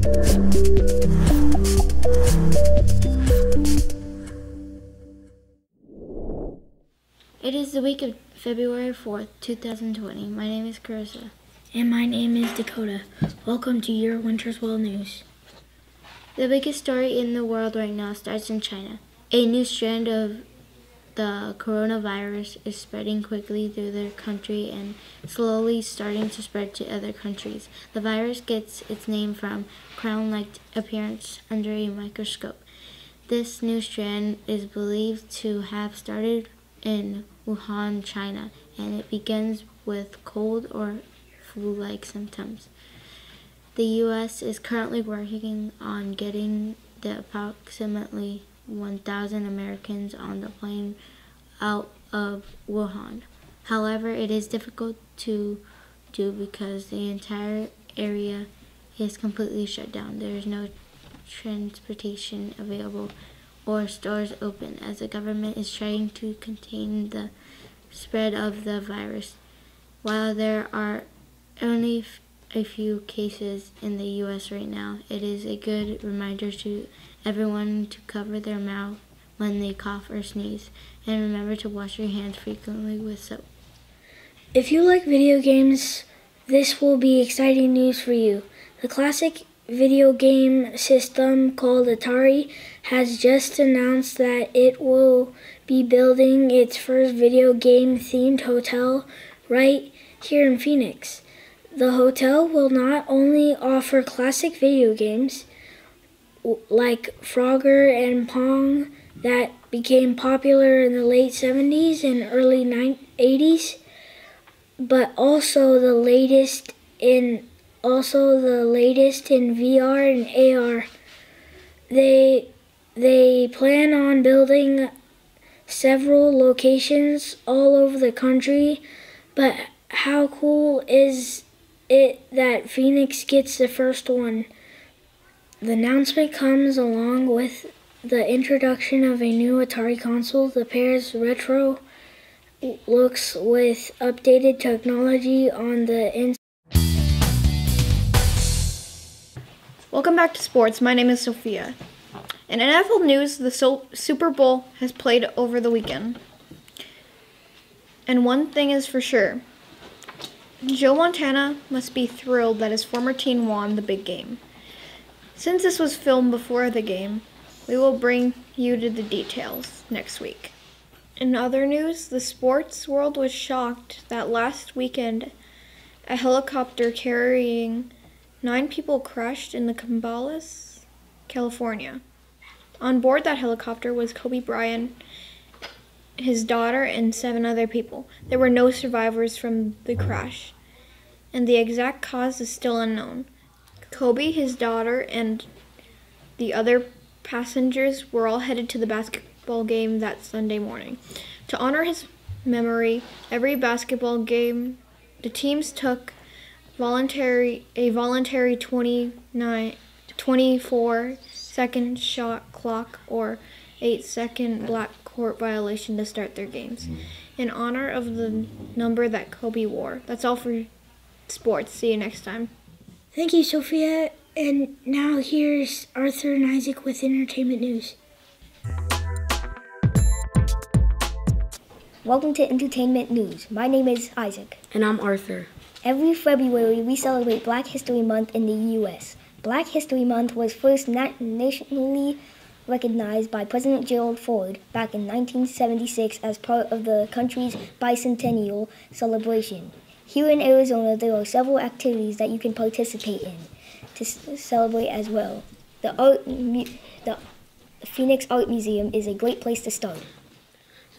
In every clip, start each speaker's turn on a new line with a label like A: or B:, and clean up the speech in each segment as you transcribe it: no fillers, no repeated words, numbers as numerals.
A: It is the week of February 4th, 2020. My name is Carissa.
B: And my name is Dakota. Welcome to your Winter's World News.
A: The biggest story in the world right now starts in China. A new strand of the coronavirus is spreading quickly through their country and slowly starting to spread to other countries. The virus gets its name from crown-like appearance under a microscope. This new strand is believed to have started in Wuhan, China, and it begins with cold or flu-like symptoms. The U.S. is currently working on getting the approximately 1,000 Americans on the plane out of Wuhan. However, it is difficult to do because the entire area is completely shut down. There is no transportation available or stores open as the government is trying to contain the spread of the virus. While there are only a few cases in the U.S. right now, it is a good reminder to everyone to cover their mouth when they cough or sneeze, and remember to wash your hands frequently with soap.
B: If you like video games, this will be exciting news for you. The classic video game system called Atari has just announced that it will be building its first video game themed hotel right here in Phoenix. The hotel will not only offer classic video games like Frogger and Pong that became popular in the late 70s and early 80s, but also the latest in VR and AR. They plan on building several locations all over the country, but how cool is it that Phoenix gets the first one? The announcement comes along with the introduction of a new Atari console. The pair's retro looks with updated technology on the inside.
C: Welcome back to sports. My name is Sophia. In NFL news, the Super Bowl has played over the weekend. And one thing is for sure, Joe Montana must be thrilled that his former team won the big game. Since this was filmed before the game, we will bring you to the details next week. In other news, the sports world was shocked that last weekend a helicopter carrying 9 people crashed in the Cabales, California. On board that helicopter was Kobe Bryant, his daughter, and 7 other people. There were no survivors from the crash, and the exact cause is still unknown. Kobe, his daughter, and the other passengers were all headed to the basketball game that Sunday morning. To honor his memory, every basketball game, the teams took a voluntary 24-second shot clock or 8-second black court violation to start their games in honor of the number that Kobe wore. That's all for sports. See you next time.
B: Thank you, Sophia. And now here's Arthur and Isaac with entertainment news.
D: Welcome to Entertainment News. My name is Isaac.
B: And I'm Arthur.
D: Every February, we celebrate Black History Month in the U.S. Black History Month was first nationally recognized by President Gerald Ford back in 1976 as part of the country's bicentennial celebration. Here in Arizona, there are several activities that you can participate in to celebrate as well. The Phoenix Art Museum is a great place to start.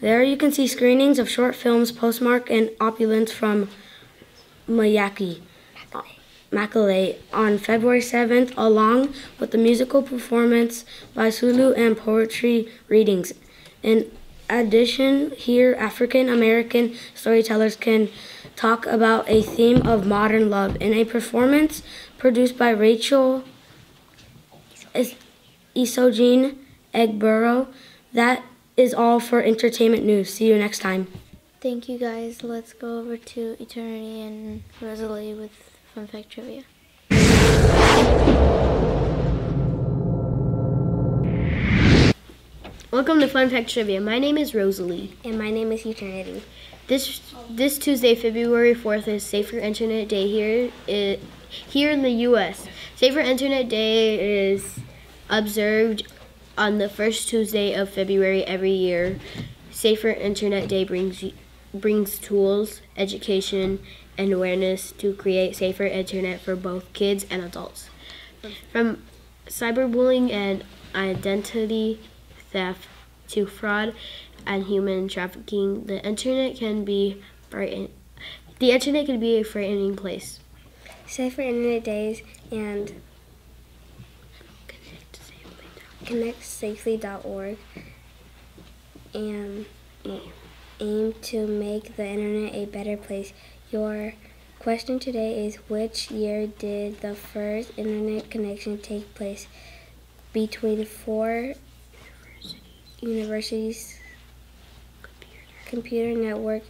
B: There you can see screenings of short films, Postmark and Opulence from Macaulay on February 7th, along with the musical performance by Sulu and poetry readings. In addition, here African American storytellers can talk about a theme of modern love in a performance produced by Rachel Isogene Egborough. That is all for entertainment news. See you next time.
A: Thank you guys. Let's go over to Eternity and Rosalie with Fun Fact Trivia.
E: Welcome to Fun Fact Trivia. My name is Rosalie.
F: And my name is Eternity.
E: This Tuesday, February 4th, is Safer Internet Day here in the U.S. Safer Internet Day is observed on the first Tuesday of February every year. Safer Internet Day brings tools, education, and awareness to create safer internet for both kids and adults. From cyberbullying and identity theft to fraud and human trafficking, the internet can be a frightening place.
F: Safer Internet Days and ConnectSafely.org and aim to make the internet a better place. Your question today is, which year did the first internet connection take place? Between 4 universities computer network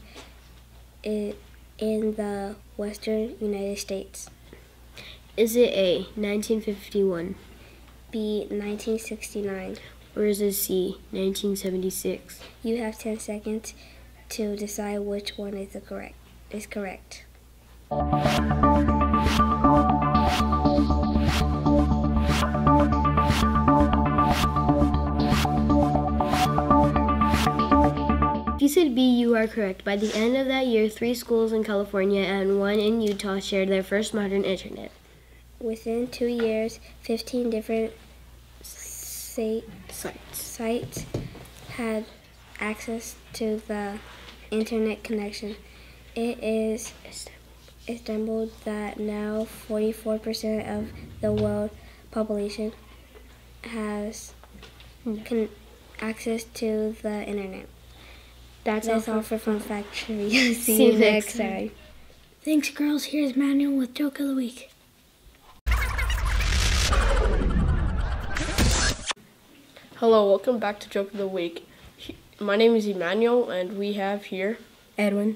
F: in the western United States.
E: Is it A, 1951?
F: B, 1969.
E: Or is it C, 1976?
F: You have 10 seconds to decide which one is correct.
E: If you said B, you are correct. By the end of that year, 3 schools in California and 1 in Utah shared their first modern internet.
F: Within 2 years, 15 different sites had access to the internet connection. It is Istanbul that now 44% of the world population has access to the internet. That's all for Fun Fact Trivia. See you next time.
B: Thanks, girls. Here's Manuel with Joke of the Week.
G: Hello, welcome back to Joke of the Week. My name is Emmanuel, and we have here
H: Edwin.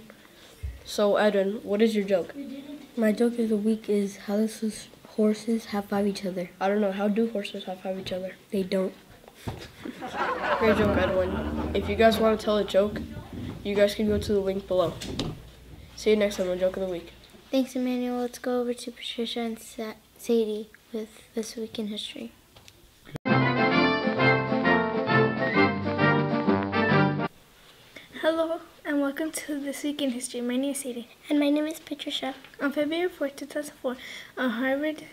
G: So, Edwin, what is your joke?
H: My joke of the week is, how does horses high-five each other?
G: I don't know. How do horses high-five each other?
H: They don't.
G: Great joke, Edwin. If you guys want to tell a joke, you guys can go to the link below. See you next time on Joke of the Week.
A: Thanks, Emmanuel. Let's go over to Patricia and Sadie with This Week in History.
C: Hello and welcome to This Week in History. My name is Sadie.
I: And my name is Patricia.
C: On February 4th, 2004, a Harvard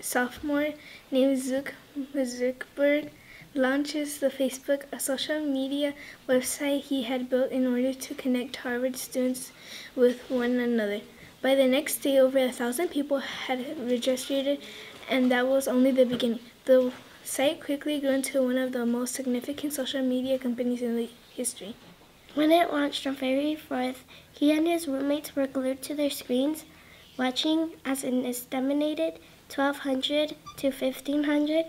C: sophomore named Zuckerberg launches the Facebook, a social media website he had built in order to connect Harvard students with one another. By the next day, over 1,000 people had registered, and that was only the beginning. The site quickly grew into one of the most significant social media companies in history.
I: When it launched on February 4th, he and his roommates were glued to their screens, watching as an estimated 1,200 to 1,500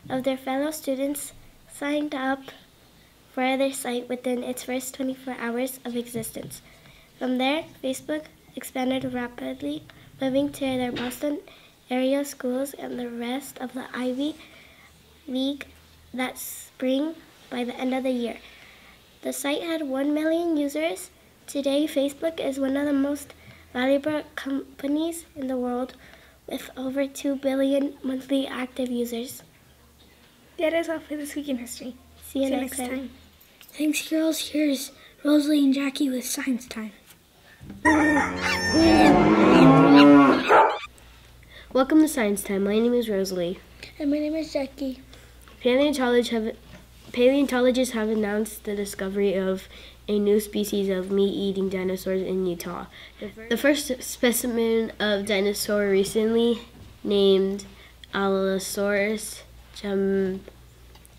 I: of their fellow students signed up for their site within its first 24 hours of existence. From there, Facebook expanded rapidly, moving to their Boston area schools and the rest of the Ivy League that spring. By the end of the year, the site had 1 million users. Today, Facebook is one of the most valuable companies in the world with over 2 billion monthly active users.
C: That is all for This Week in History.
I: See you next time.
B: Thanks, girls. Here's Rosalie and Jackie with Science Time.
E: Welcome to Science Time. My name is Rosalie.
I: And my name is Jackie.
E: Paleontologists have announced the discovery of a new species of meat-eating dinosaurs in Utah. The first specimen of dinosaur, recently named Allosaurus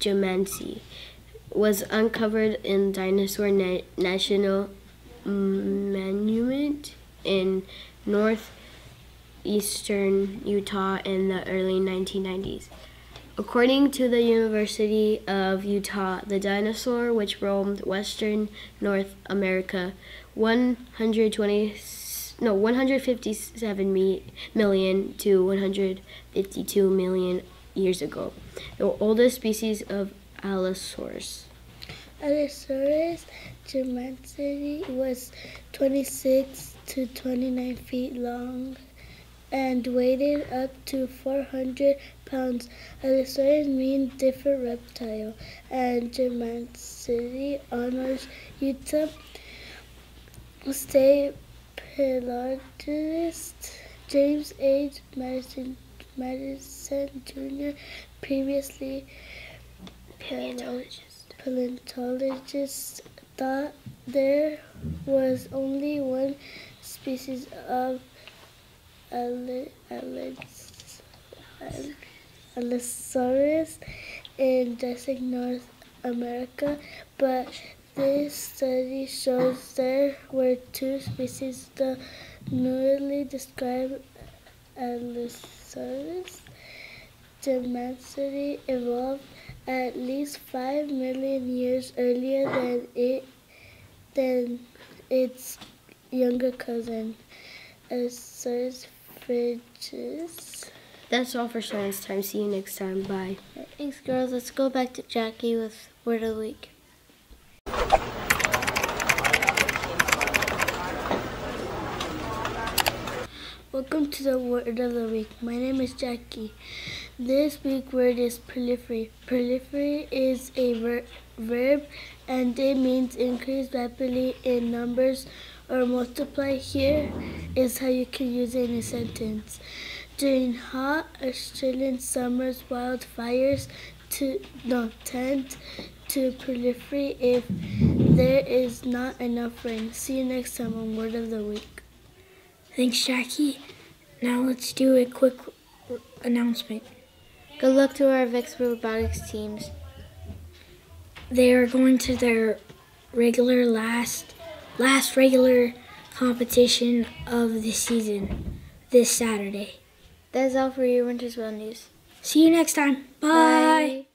E: jumansi, was uncovered in Dinosaur National Monument in northeastern Utah in the early 1990s. According to the University of Utah, the dinosaur, which roamed western North America 157 million to 152 million years ago, the oldest species of Allosaurus.
J: Allosaurus germanicus was 26 to 29 feet long and weighed up to 400 pounds. Allosaurus means different reptile, and germanicus honors Utah State paleontologist James H. Madison Jr., previously paleontologists thought there was only one species of Allosaurus in Jurassic North America, but this study shows there were two species. The newly described Allosaurus germanicus evolved at least 5 million years earlier than its younger cousin, Allosaurus frigidus.
E: That's all for Science Time. See you next time. Bye.
A: Thanks, girls. Let's go back to Jackie with Word of the Week.
J: Welcome to the Word of the Week. My name is Jackie. This week's word is proliferate. Proliferate is a verb and it means increase rapidly in numbers or multiply. Here is how you can use it in a sentence. During hot Australian summers, wildfires tend to proliferate if there is not enough rain. See you next time on Word of the Week.
B: Thanks, Jackie. Now let's do a quick announcement.
A: Good luck to our VEX robotics teams.
B: They are going to their regular last regular competition of the season this Saturday.
A: That's all for your Wintersville news.
B: See you next time. Bye.
A: Bye.